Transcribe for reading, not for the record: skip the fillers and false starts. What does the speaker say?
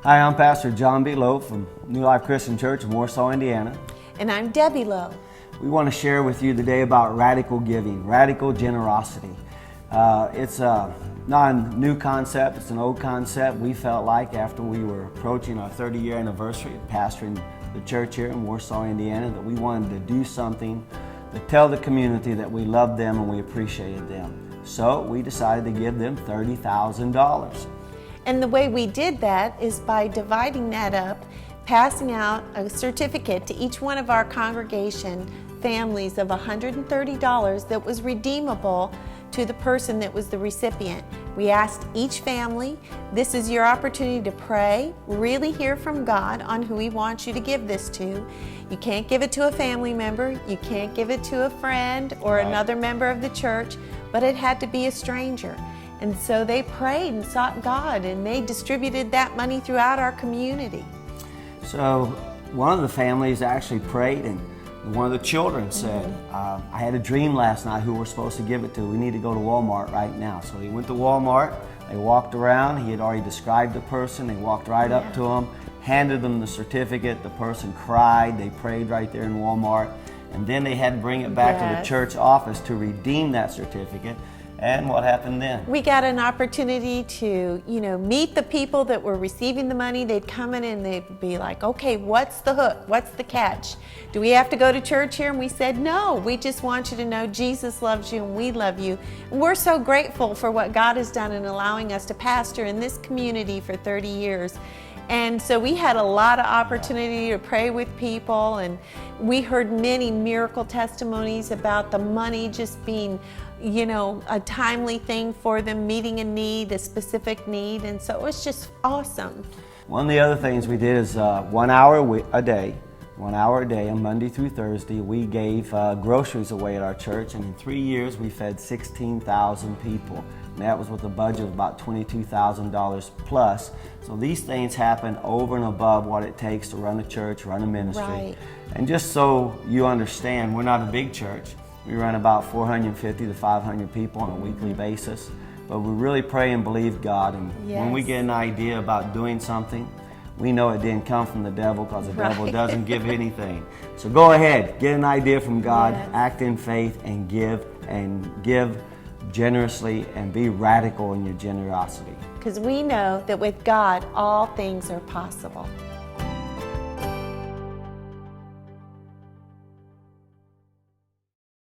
Hi, I'm Pastor John B. Lowe from New Life Christian Church in Warsaw, Indiana. And I'm Debbie Lowe. We want to share with you today about radical giving, radical generosity. It's not a new concept, it's an old concept. We felt like after we were approaching our 30-year anniversary of pastoring the church here in Warsaw, Indiana, that we wanted to do something to tell the community that we loved them and we appreciated them. So we decided to give them $30,000. And the way we did that is by dividing that up, passing out a certificate to each one of our congregation families of $130 that was redeemable to the person that was the recipient. We asked each family, this is your opportunity to pray, really hear from God on who He wants you to give this to. You can't give it to a family member, you can't give it to a friend or another member of the church, but it had to be a stranger. And so they prayed and sought God, and they distributed that money throughout our community. So one of the families actually prayed, and one of the children said, I had a dream last night who we're supposed to give it to. We need to go to Walmart right now. So he went to Walmart, they walked around, he had already described the person, they walked right up to him, handed them the certificate, the person cried, they prayed right there in Walmart, and then they had to bring it back to the church office to redeem that certificate. And what happened then? We got an opportunity to, meet the people that were receiving the money. They'd come in and they'd be like, okay, what's the hook? What's the catch? Do we have to go to church here? And we said, no, we just want you to know Jesus loves you and we love you. And we're so grateful for what God has done in allowing us to pastor in this community for 30 years. And so we had a lot of opportunity to pray with people, and we heard many miracle testimonies about the money just being, a timely thing for them, meeting a need, a specific need, and so it was just awesome. One of the other things we did is 1 hour a day, on Monday through Thursday, we gave groceries away at our church, and in 3 years we fed 16,000 people. And that was with a budget of about $22,000 plus. So these things happen over and above what it takes to run a church, run a ministry. Right. And just so you understand, we're not a big church. We run about 450 to 500 people on a weekly basis. But we really pray and believe God. And when we get an idea about doing something, we know it didn't come from the devil, because the devil doesn't give anything. So go ahead, get an idea from God, act in faith, and give generously, and be radical in your generosity. Because we know that with God, all things are possible.